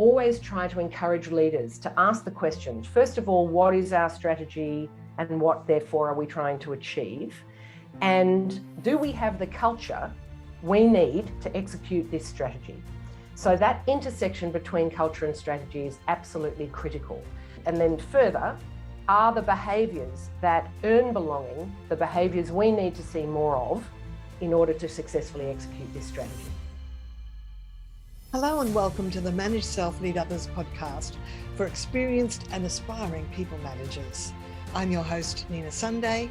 always try to encourage leaders to ask the questions. First of all, what is our strategy and what therefore are we trying to achieve? And do we have the culture we need to execute this strategy? So that intersection between culture and strategy is absolutely critical. And then further, are the behaviours that earn belonging the behaviours we need to see more of in order to successfully execute this strategy? Hello and welcome to the Manage Self, Lead Others podcast for experienced and aspiring people managers. I'm your host, Nina Sunday.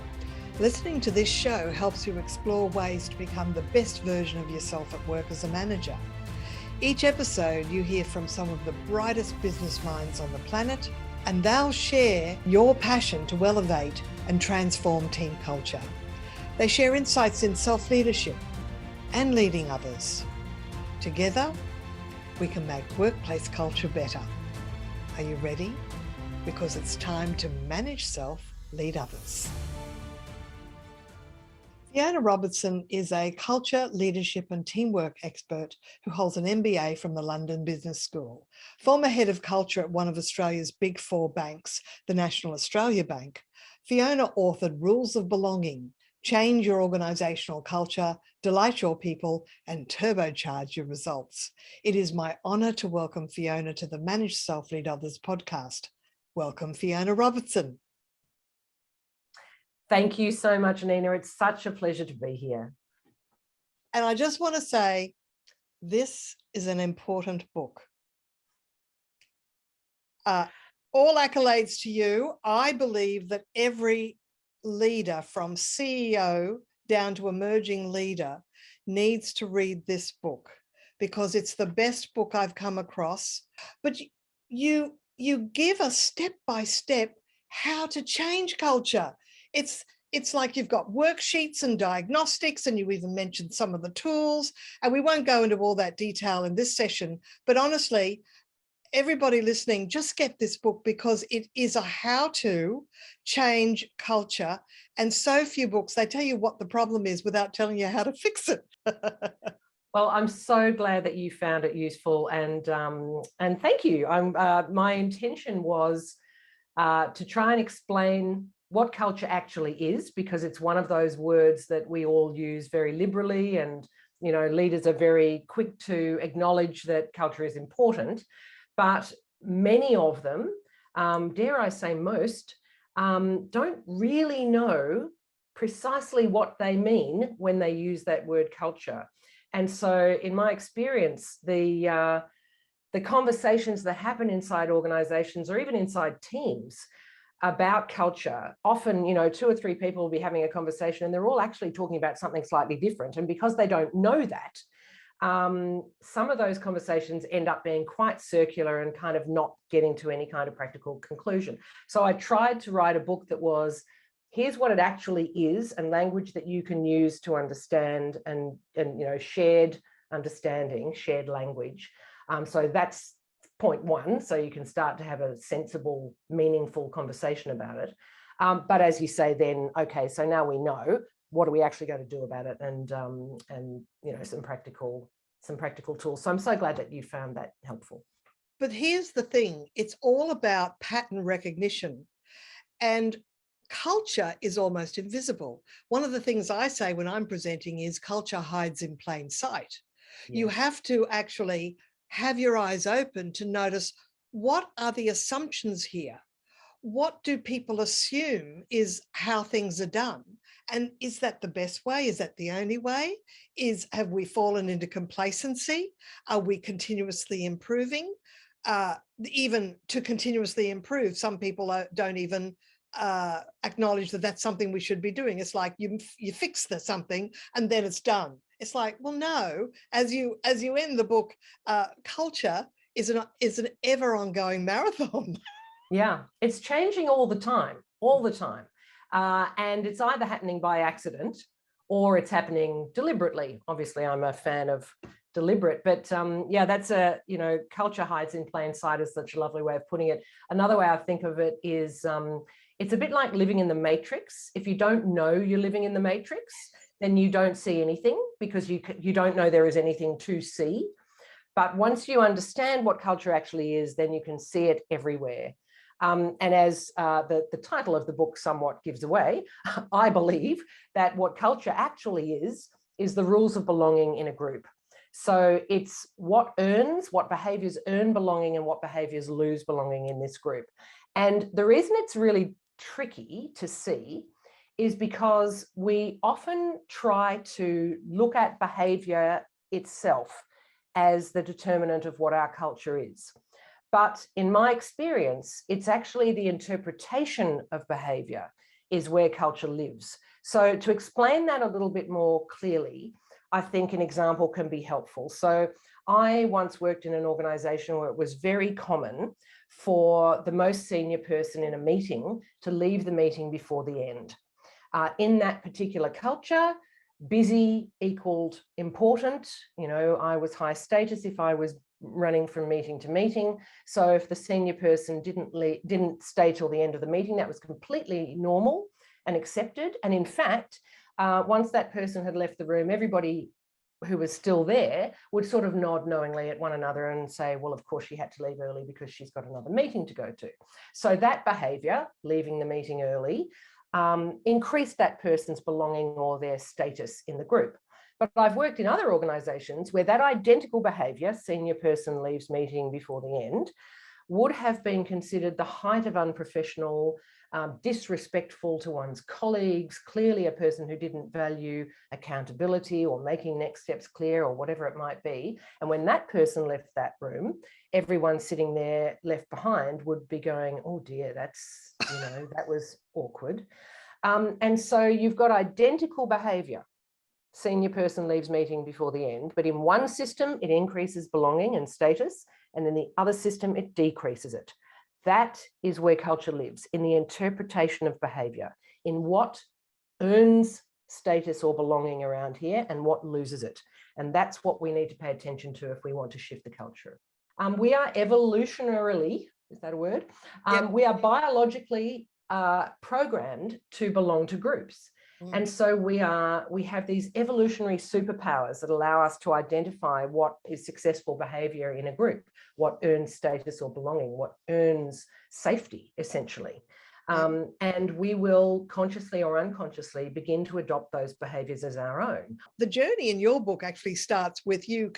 Listening to this show helps you explore ways to become the best version of yourself at work as a manager. Each episode, you hear from some of the brightest business minds on the planet, and they'll share your passion to elevate and transform team culture. They share insights in self-leadership and leading others. Together, we can make workplace culture better. Are you ready? Because it's time to manage self, lead others. Fiona Robertson is a culture, leadership and teamwork expert who holds an MBA from the London Business School. Former head of culture at one of Australia's big four banks, the National Australia Bank, Fiona authored Rules of Belonging: Change Your Organisational Culture, Delight Your People, and Turbocharge Your Results. It is my honour to welcome Fiona to the Manage Self, Lead Others podcast. Welcome, Fiona Robertson. Thank you so much, Nina. It's such a pleasure to be here. And I just want to say, this is an important book. All accolades to you. I believe that every leader, from CEO down to emerging leader, needs to read this book because it's the best book I've come across. But you give us step by step how to change culture. It's like you've got worksheets and diagnostics, and you even mentioned some of the tools, and we won't go into all that detail in this session, but honestly, everybody listening, just get this book because it is a how-to change culture. And so few books, they tell you what the problem is without telling you how to fix it. Well, I'm so glad that you found it useful, and thank you. My intention was to try and explain what culture actually is, because it's one of those words that we all use very liberally, and leaders are very quick to acknowledge that culture is important. But many of them, dare I say most, don't really know precisely what they mean when they use that word culture. And so in my experience, the conversations that happen inside organizations or even inside teams about culture, often, two or three people will be having a conversation and they're all actually talking about something slightly different. And because they don't know that, some of those conversations end up being quite circular and kind of not getting to any kind of practical conclusion. So I tried to write a book that was, here's what it actually is, and language that you can use to understand, and shared understanding, shared language. So that's point one. So you can start to have a sensible, meaningful conversation about it. But as you say, then, okay, so now we know, what are we actually going to do about it? And some practical tools. So I'm so glad that you found that helpful. But here's the thing, it's all about pattern recognition, and culture is almost invisible. One of the things I say when I'm presenting is culture hides in plain sight. Yeah. You have to actually have your eyes open to notice, what are the assumptions here? What do people assume is how things are done? And is that the best way? Is that the only way? Have we fallen into complacency? Are we continuously improving? Even to continuously improve, some people don't even acknowledge that that's something we should be doing. It's like you fix something and then it's done. It's like, well, no, as you end the book, culture is an ever ongoing marathon. Yeah, it's changing all the time. And it's either happening by accident or it's happening deliberately. Obviously, I'm a fan of deliberate, but that's culture hides in plain sight is such a lovely way of putting it. Another way I think of it is it's a bit like living in the Matrix. If you don't know you're living in the Matrix, then you don't see anything because you don't know there is anything to see. But once you understand what culture actually is, then you can see it everywhere. And as the title of the book somewhat gives away, I believe that what culture actually is the rules of belonging in a group. So it's what behaviors earn belonging and what behaviors lose belonging in this group. And the reason it's really tricky to see is because we often try to look at behavior itself as the determinant of what our culture is. But in my experience, it's actually the interpretation of behavior is where culture lives. So to explain that a little bit more clearly, I think an example can be helpful. So I once worked in an organization where it was very common for the most senior person in a meeting to leave the meeting before the end. In that particular culture, busy equaled important. You know, I was high status if I was running from meeting to meeting. So if the senior person didn't stay till the end of the meeting, that was completely normal and accepted. And in fact, once that person had left the room, everybody who was still there would sort of nod knowingly at one another and say, well, of course she had to leave early because she's got another meeting to go to. So that behavior, leaving the meeting early, increased that person's belonging or their status in the group. But I've worked in other organizations where that identical behavior, senior person leaves meeting before the end, would have been considered the height of unprofessional, disrespectful to one's colleagues, clearly a person who didn't value accountability or making next steps clear or whatever it might be. And when that person left that room, everyone sitting there left behind would be going, oh dear, that's, you know, that was awkward. And so you've got identical behavior. Senior person leaves meeting before the end, but in one system, it increases belonging and status, and in the other system, it decreases it. That is where culture lives, in the interpretation of behavior, in what earns status or belonging around here and what loses it. And that's what we need to pay attention to if we want to shift the culture. We are evolutionarily, is that a word? Yep. We are biologically programmed to belong to groups. And so we have these evolutionary superpowers that allow us to identify what is successful behavior in a group, what earns status or belonging, what earns safety, essentially. And we will consciously or unconsciously begin to adopt those behaviors as our own. The journey in your book actually starts with you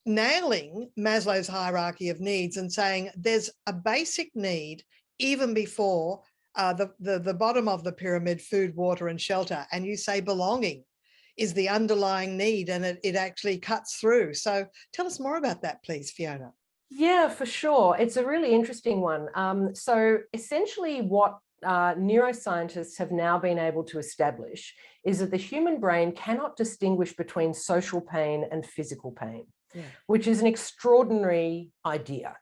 nailing Maslow's hierarchy of needs and saying there's a basic need even before the bottom of the pyramid, food, water, and shelter. And you say belonging is the underlying need, and it actually cuts through. So tell us more about that, please, Fiona. Yeah, for sure. It's a really interesting one. So essentially what neuroscientists have now been able to establish is that the human brain cannot distinguish between social pain and physical pain, which is an extraordinary idea.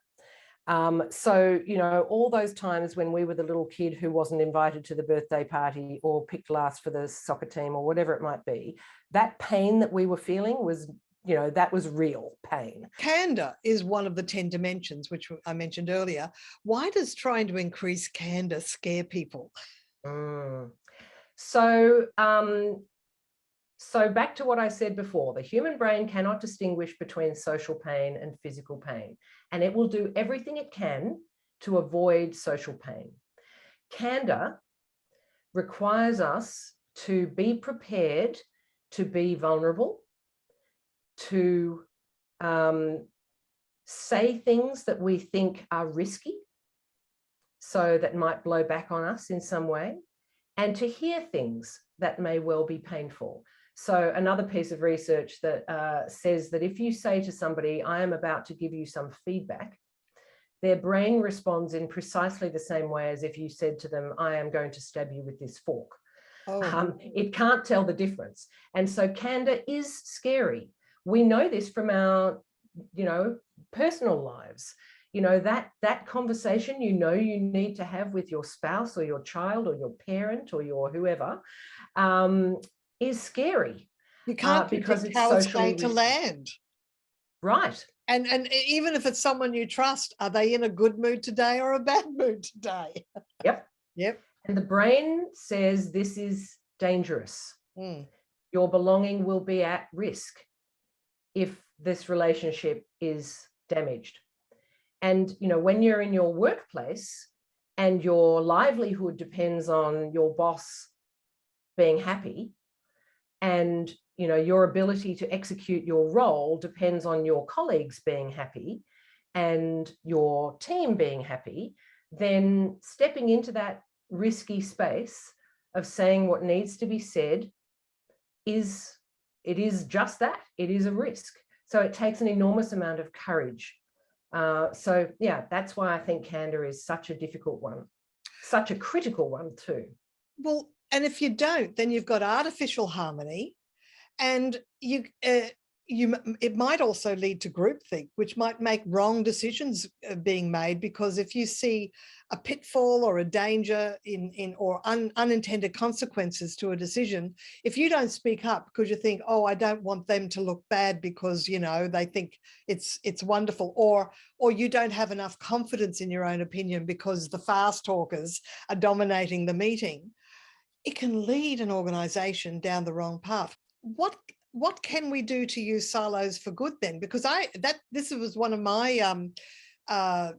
So, you know, all those times when we were the little kid who wasn't invited to the birthday party or picked last for the soccer team or whatever it might be, that pain that we were feeling was, you know, that was real pain. Candor is one of the 10 dimensions, which I mentioned earlier. Why does trying to increase candor scare people? So back to what I said before, the human brain cannot distinguish between social pain and physical pain, and it will do everything it can to avoid social pain. Candor requires us to be prepared to be vulnerable, to say things that we think are risky, so that might blow back on us in some way, and to hear things that may well be painful. So another piece of research that says that if you say to somebody, I am about to give you some feedback, their brain responds in precisely the same way as if you said to them, I am going to stab you with this fork. It can't tell the difference. And so candor is scary. We know this from our, you know, personal lives. You know, that conversation you need to have with your spouse or your child or your parent or your whoever is scary. You can't because predict how it's going to land. Right. And even if it's someone you trust, are they in a good mood today or a bad mood today? Yep. Yep. And the brain says this is dangerous. Your belonging will be at risk if this relationship is damaged. And, you know, when you're in your workplace and your livelihood depends on your boss being happy, and, you know, your ability to execute your role depends on your colleagues being happy and your team being happy, then stepping into that risky space of saying what needs to be said is just that. It is a risk. So it takes an enormous amount of courage. So yeah, that's why I think candor is such a difficult one, such a critical one too. Well, and if you don't, then you've got artificial harmony, and it might also lead to groupthink, which might make wrong decisions being made, because if you see a pitfall or a danger or unintended consequences to a decision, if you don't speak up because you think, oh, I don't want them to look bad because, you know, they think it's wonderful, or you don't have enough confidence in your own opinion because the fast talkers are dominating the meeting, it can lead an organization down the wrong path. What can we do to use silos for good then? Because this was one of my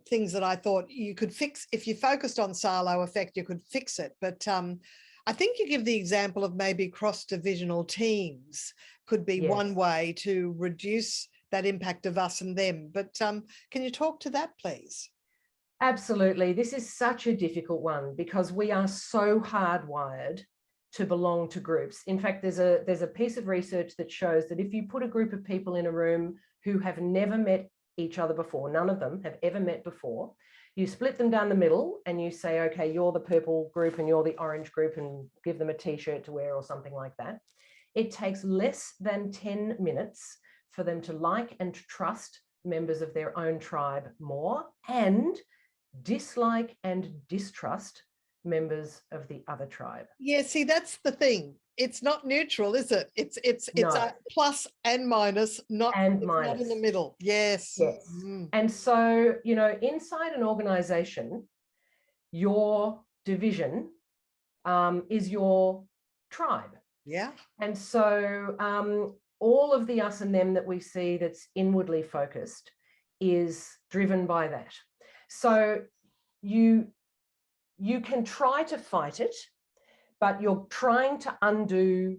things that I thought you could fix. If you focused on silo effect, you could fix it. But I think you give the example of maybe cross-divisional teams could be one way to reduce that impact of us and them. But can you talk to that, please? Absolutely. This is such a difficult one because we are so hardwired to belong to groups. In fact, there's a piece of research that shows that if you put a group of people in a room who have never met each other before, none of them have ever met before, you split them down the middle and you say, okay, you're the purple group and you're the orange group, and give them a t-shirt to wear or something like that. It takes less than 10 minutes for them to like and trust members of their own tribe more, and dislike and distrust members of the other tribe. Yeah, see, that's the thing. It's not neutral, is it? It's a plus and minus, not in the middle. Yes. Yes. And so, you know, inside an organization, your division is your tribe. Yeah. And so all of the us and them that we see that's inwardly focused is driven by that. So you can try to fight it, but you're trying to undo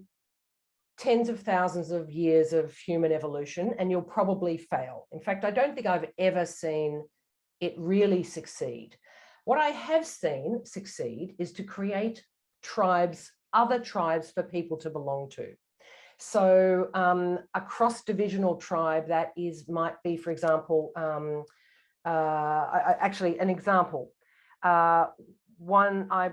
tens of thousands of years of human evolution, and you'll probably fail. In fact, I don't think I've ever seen it really succeed. What I have seen succeed is to create tribes, other tribes for people to belong to. So a cross-divisional tribe that might be, for example, actually an example. I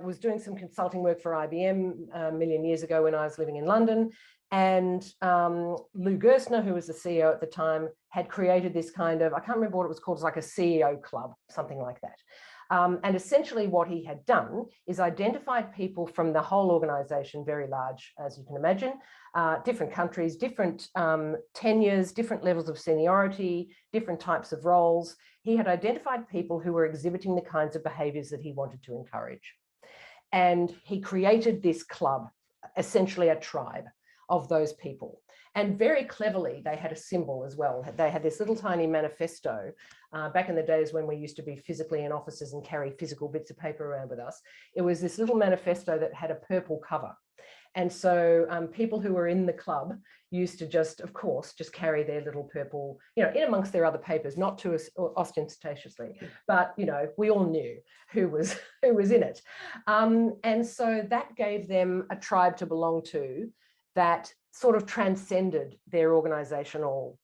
was doing some consulting work for IBM a million years ago when I was living in London, and Lou Gerstner, who was the CEO at the time, had created this kind of, I can't remember what it was called, it was like a CEO club, something like that. And essentially what he had done is identified people from the whole organization, very large, as you can imagine, different countries, different tenures, different levels of seniority, different types of roles. He had identified people who were exhibiting the kinds of behaviors that he wanted to encourage. And he created this club, essentially a tribe of those people. And very cleverly, they had a symbol as well. They had this little tiny manifesto back in the days when we used to be physically in offices and carry physical bits of paper around with us. It was this little manifesto that had a purple cover. And so people who were in the club used to just, of course, just carry their little purple, you know, in amongst their other papers, not too ostentatiously, but, you know, we all knew who was in it. And so that gave them a tribe to belong to that sort of transcended their organizational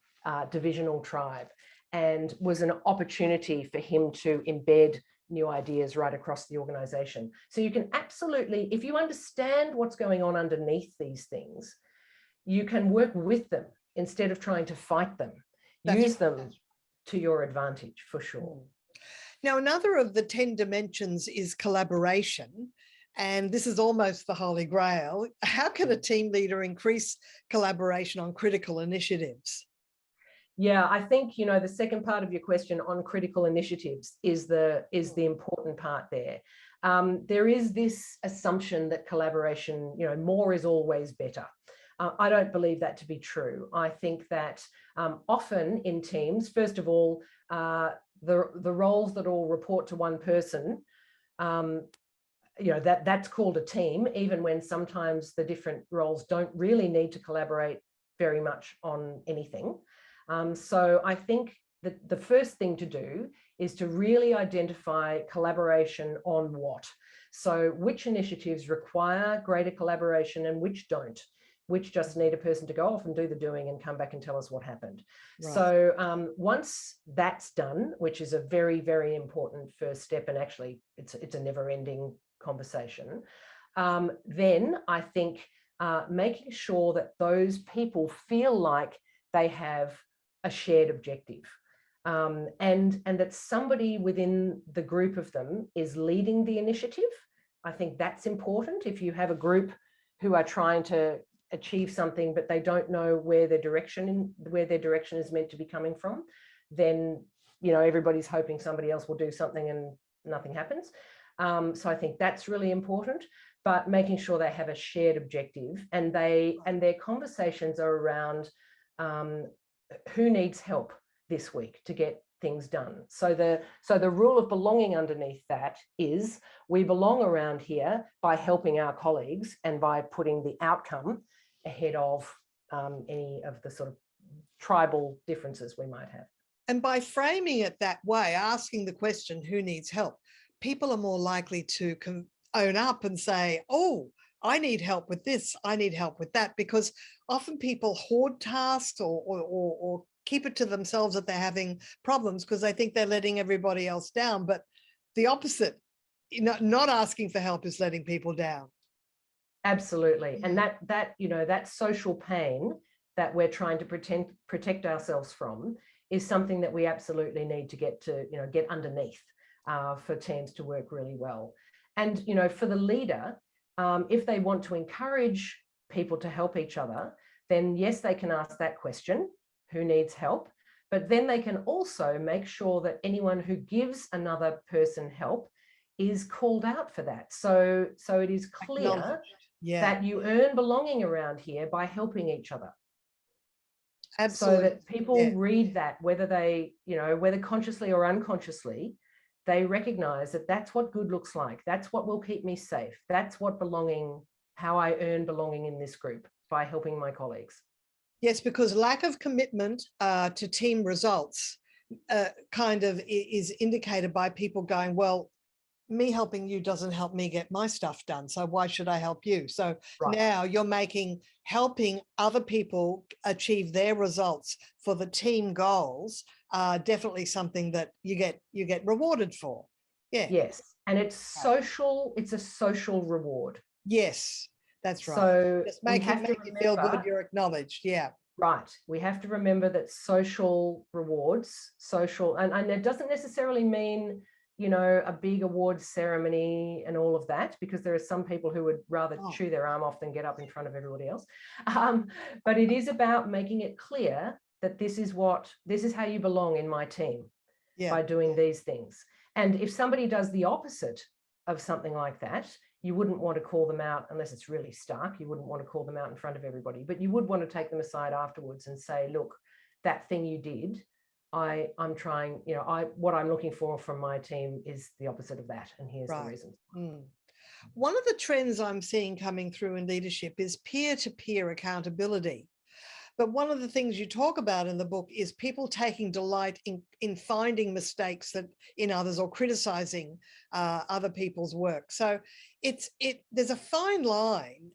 divisional tribe, and was an opportunity for him to embed new ideas right across the organization. So you can absolutely, if you understand what's going on underneath these things, you can work with them instead of trying to fight them. Use them to your advantage, for sure. Now, another of the 10 dimensions is collaboration. And this is almost the Holy Grail. How can a team leader increase collaboration on critical initiatives? Yeah, I think, you know, the second part of your question on critical initiatives is the important part there. There is this assumption that collaboration, you know, more is always better. I don't believe that to be true. I think that often in teams, first of all, the roles that all report to one person, that's called a team, even when sometimes the different roles don't really need to collaborate very much on anything. So I think that the first thing to do is to really identify collaboration on what. So which initiatives require greater collaboration and which don't, which just need a person to go off and do the doing and come back and tell us what happened. Right. So once that's done, which is a very, very important first step, and actually it's a never-ending conversation, then I think making sure that those people feel like they have a shared objective, and that somebody within the group of them is leading the initiative. I think that's important. If you have a group who are trying to achieve something but they don't know where their direction is meant to be coming from, then everybody's hoping somebody else will do something and nothing happens. So I think that's really important, but making sure they have a shared objective, and their conversations are around who needs help this week to get things done. So the rule of belonging underneath that is we belong around here by helping our colleagues and by putting the outcome ahead of any of the sort of tribal differences we might have. And by framing it that way, asking the question, who needs help, people are more likely to own up and say, oh, I need help with this, I need help with that, because often people hoard tasks or keep it to themselves that they're having problems because they think they're letting everybody else down. But the opposite, not asking for help is letting people down. Absolutely. And that social pain that we're trying to protect ourselves from is something that we absolutely need to get underneath for teams to work really well. And for the leader, if they want to encourage people to help each other, then yes, they can ask that question, who needs help? But then they can also make sure that anyone who gives another person help is called out for that. So it is clear that you earn belonging around here by helping each other. Absolutely. So that people read that, whether consciously or unconsciously, they recognize that that's what good looks like. That's what will keep me safe. That's what how I earn belonging in this group, by helping my colleagues. Yes, because lack of commitment to team results kind of is indicated by people going, well, me helping you doesn't help me get my stuff done, so why should I help you? So now you're helping other people achieve their results for the team goals, definitely something that you get rewarded for. Yes, and it's social. It's a social reward. Yes, that's right. So just make you feel good, you're acknowledged. Yeah. Right. We have to remember that social rewards, and it doesn't necessarily mean a big awards ceremony and all of that, because there are some people who would rather chew their arm off than get up in front of everybody else. But it is about making it clear that this is how you belong in my team, by doing these things. And if somebody does the opposite of something like that, you wouldn't want to call them out unless it's really stark. You wouldn't want to call them out in front of everybody, but you would want to take them aside afterwards and say, look, that thing you did, I'm trying, what I'm looking for from my team is the opposite of that. And here's the reason. One of the trends I'm seeing coming through in leadership is peer-to-peer accountability. But one of the things you talk about in the book is people taking delight in finding mistakes in others, or criticizing other people's work. So there's a fine line,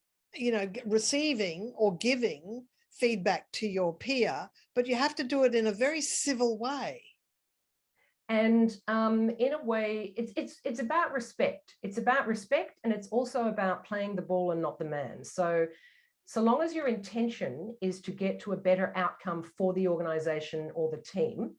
receiving or giving feedback to your peer, but you have to do it in a very civil way. And in a way, it's about respect. It's about respect, and it's also about playing the ball and not the man. So long as your intention is to get to a better outcome for the organization or the team,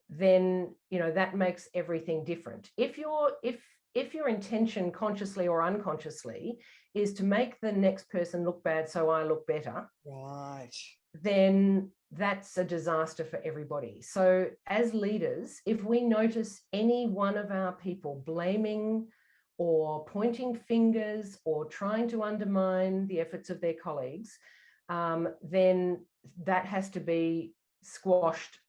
then that makes everything different. If your intention, consciously or unconsciously, is to make the next person look bad so I look better, then that's a disaster for everybody. So as leaders, if we notice any one of our people blaming or pointing fingers or trying to undermine the efforts of their colleagues, then that has to be squashed,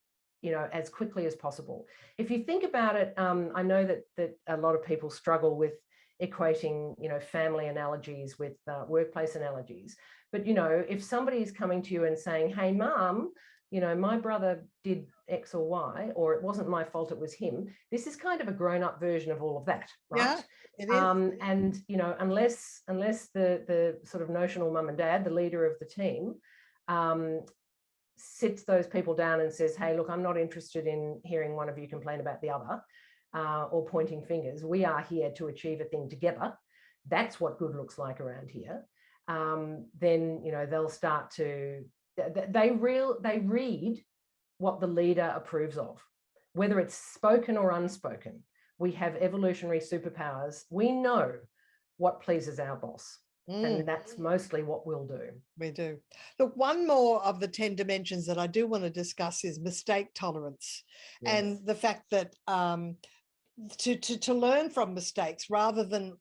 you know, as quickly as possible. If you think about it, I know that a lot of people struggle with equating, you know, family analogies with workplace analogies. But, you know, if somebody is coming to you and saying, hey, mom, you know, my brother did X or Y, or it wasn't my fault, it was him. This is kind of a grown-up version of all of that, right? Yeah, it is. And, you know, unless the sort of notional mum and dad, the leader of the team, sits those people down and says, hey, look, I'm not interested in hearing one of you complain about the other, or pointing fingers. We are here to achieve a thing together. That's what good looks like around here. Then, you know, they'll start to, they read what the leader approves of, whether it's spoken or unspoken. We have evolutionary superpowers. We know what pleases our boss. And that's mostly what we'll do. We do. Look, one more of the 10 dimensions that I do want to discuss is mistake tolerance. Yes. And the fact that to learn from mistakes rather than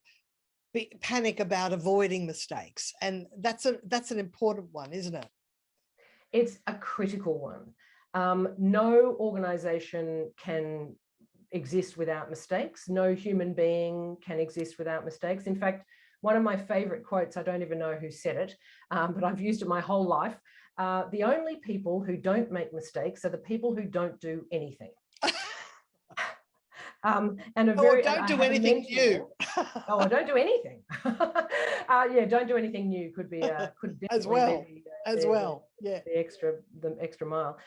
panic about avoiding mistakes. And that's an important one, isn't it? It's a critical one. No organization can exist without mistakes. No human being can exist without mistakes. In fact, one of my favorite quotes, I don't even know who said it, but I've used it my whole life. The only people who don't make mistakes are the people who don't do anything. And don't do anything new. Oh, don't do anything. Yeah, don't do anything new could be could definitely as well. Yeah, the extra mile.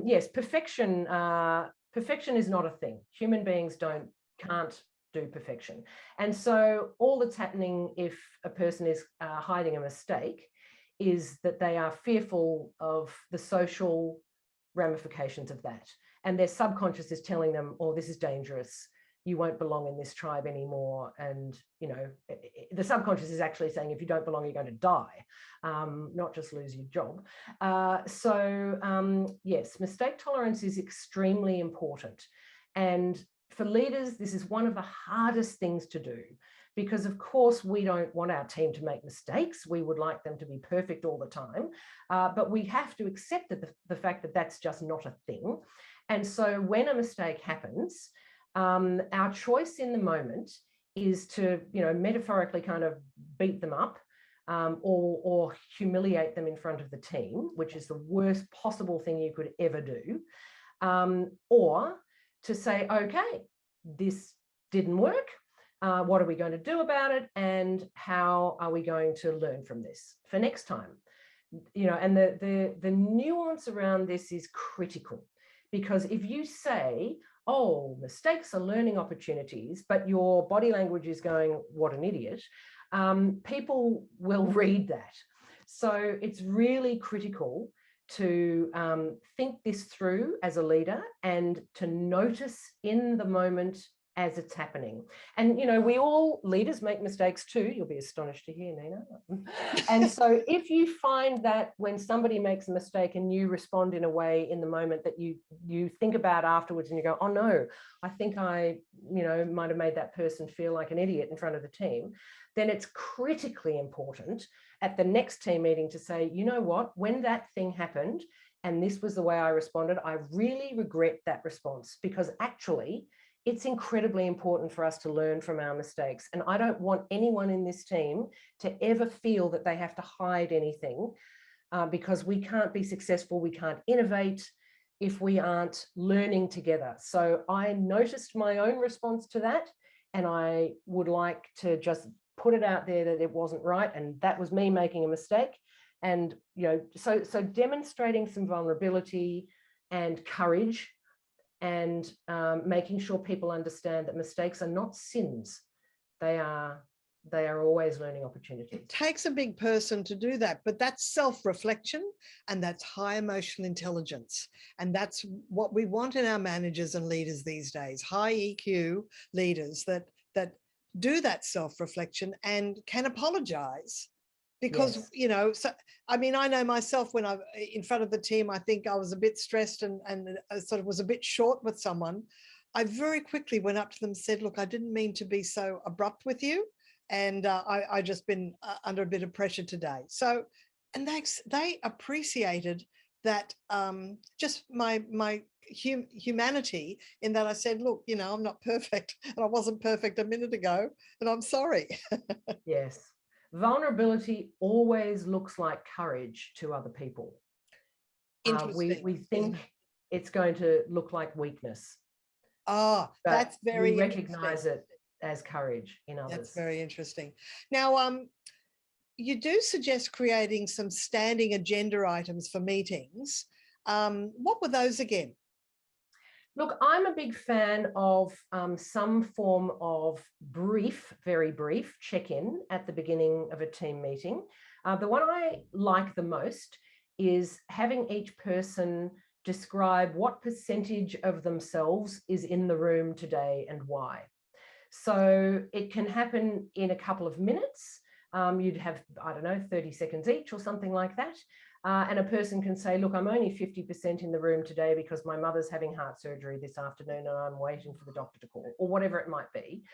Yes, perfection. Perfection is not a thing. Human beings can't do perfection, and so all that's happening if a person is hiding a mistake is that they are fearful of the social ramifications of that, and their subconscious is telling them, oh, this is dangerous, you won't belong in this tribe anymore. And, you know, the subconscious is actually saying, if you don't belong, you're going to die, not just lose your job. Yes, mistake tolerance is extremely important. And for leaders, this is one of the hardest things to do, because of course we don't want our team to make mistakes. We would like them to be perfect all the time, but we have to accept that the fact that that's just not a thing. And so when a mistake happens, our choice in the moment is to, you know, metaphorically kind of beat them up, or humiliate them in front of the team, which is the worst possible thing you could ever do, or to say, okay, this didn't work. What are we going to do about it? And how are we going to learn from this for next time? You know, and the nuance around this is critical, because if you say, oh, mistakes are learning opportunities, but your body language is going, what an idiot, people will read that. So it's really critical to think this through as a leader and to notice in the moment as it's happening. And, you know, we all leaders make mistakes too. You'll be astonished to hear, Nina. And so if you find that when somebody makes a mistake and you respond in a way in the moment that you think about afterwards and you go, oh no, I think I, you know, might have made that person feel like an idiot in front of the team, then it's critically important at the next team meeting to say, you know what, when that thing happened and this was the way I responded, I really regret that response, because actually it's incredibly important for us to learn from our mistakes. And I don't want anyone in this team to ever feel that they have to hide anything, because we can't be successful, we can't innovate if we aren't learning together. So I noticed my own response to that, and I would like to just put it out there that it wasn't right, and that was me making a mistake. And, you know, so demonstrating some vulnerability and courage, and making sure people understand that mistakes are not sins. They are always learning opportunities. It takes a big person to do that, but that's self-reflection, and that's high emotional intelligence. And that's what we want in our managers and leaders these days, high EQ leaders that do that self-reflection and can apologize. Because, yes, you know, so, I mean, I know myself when I'm in front of the team, I think I was a bit stressed and sort of was a bit short with someone. I very quickly went up to them and said, look, I didn't mean to be so abrupt with you. And I just been under a bit of pressure today. So, and they appreciated that, just my humanity, in that I said, look, you know, I'm not perfect and I wasn't perfect a minute ago and I'm sorry. Yes. Vulnerability always looks like courage to other people. Interesting. We think it's going to look like weakness. Ah, that's very we interesting. recognize it as courage in others. That's very interesting. Now, you do suggest creating some standing agenda items for meetings. What were those again? Look, I'm a big fan of some form of brief, very brief check-in at the beginning of a team meeting. The one I like the most is having each person describe what percentage of themselves is in the room today and why. So it can happen in a couple of minutes. You'd have, I don't know, 30 seconds each or something like that. And a person can say, look, I'm only 50% in the room today because my mother's having heart surgery this afternoon and I'm waiting for the doctor to call, or whatever it might be.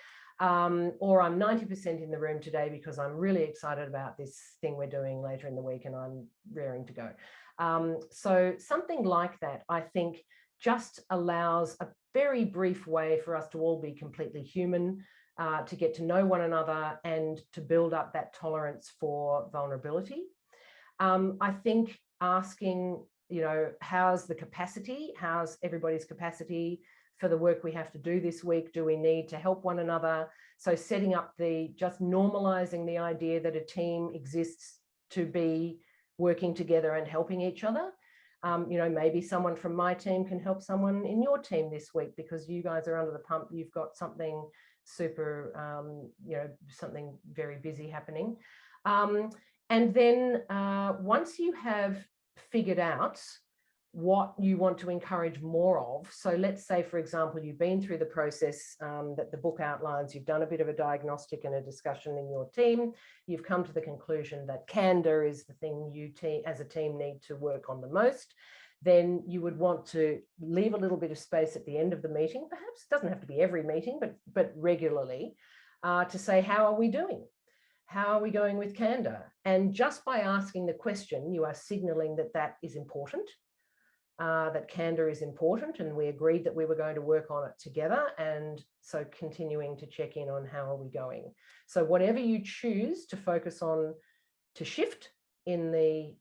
Or I'm 90% in the room today because I'm really excited about this thing we're doing later in the week and I'm raring to go. So something like that, I think, just allows a very brief way for us to all be completely human, to get to know one another and to build up that tolerance for vulnerability. I think asking, you know, how's the capacity? How's everybody's capacity for the work we have to do this week? Do we need to help one another? So setting up just normalizing the idea that a team exists to be working together and helping each other. You know, maybe someone from my team can help someone in your team this week because you guys are under the pump. You've got something super, you know, something very busy happening. And then once you have figured out what you want to encourage more of, so let's say, for example, you've been through the process that the book outlines, you've done a bit of a diagnostic and a discussion in your team, you've come to the conclusion that candor is the thing you as a team need to work on the most, then you would want to leave a little bit of space at the end of the meeting, perhaps it doesn't have to be every meeting, but regularly, to say, how are we doing? How are we going with candor? And just by asking the question, you are signaling that that is important, that candor is important, and we agreed that we were going to work on it together. And so continuing to check in on how are we going. So whatever you choose to focus on to shift in the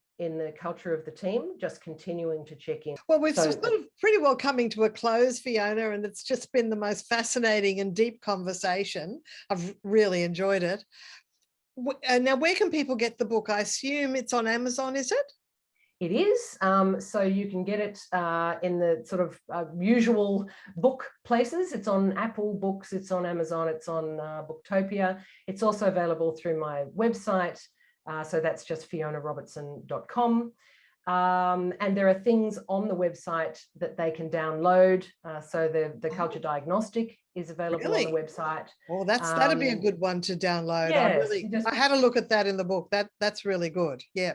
culture of the team, just continuing to check in. Well, we're sort of pretty well coming to a close, Fiona, and it's just been the most fascinating and deep conversation. I've really enjoyed it. Now, where can people get the book? I assume it's on Amazon, is it? It is. So you can get it in the sort of usual book places. It's on Apple Books, it's on Amazon, it's on Booktopia. It's also available through my website. So that's just FionaRobertson.com. And there are things on the website that they can download. So the Culture Diagnostic is available on the website. Well, that'd be a good one to download. Yes, I had a look at that in the book. That's really good. Yeah.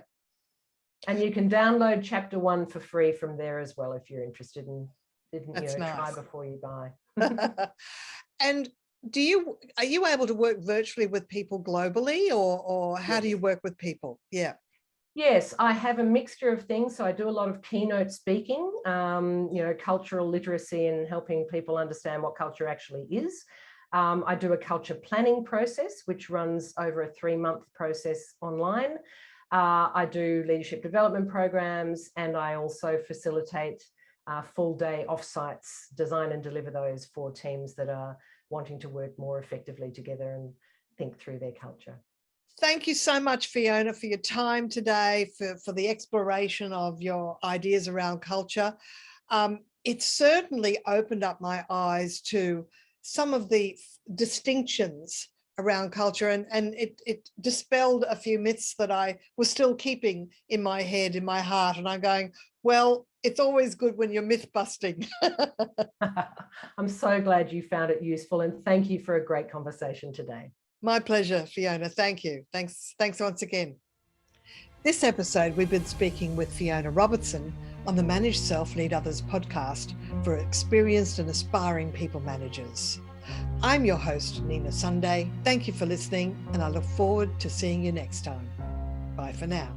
And you can download chapter 1 for free from there as well if you're interested in nice. Try before you buy. And are you able to work virtually with people globally, or how do you work with people? Yeah. Yes, I have a mixture of things. So I do a lot of keynote speaking, you know, cultural literacy and helping people understand what culture actually is. I do a culture planning process, which runs over a 3-month process online. I do leadership development programs, and I also facilitate full-day offsites, design and deliver those for teams that are wanting to work more effectively together and think through their culture. Thank you so much, Fiona, for your time today, for the exploration of your ideas around culture. It certainly opened up my eyes to some of the distinctions around culture, and it dispelled a few myths that I was still keeping in my head, in my heart. And I'm going, well, it's always good when you're myth busting. I'm so glad you found it useful, and thank you for a great conversation today. My pleasure, Fiona. Thank you. Thanks once again. This episode, we've been speaking with Fiona Robertson on the Manage Self, Lead Others podcast for experienced and aspiring people managers. I'm your host, Nina Sunday. Thank you for listening, and I look forward to seeing you next time. Bye for now.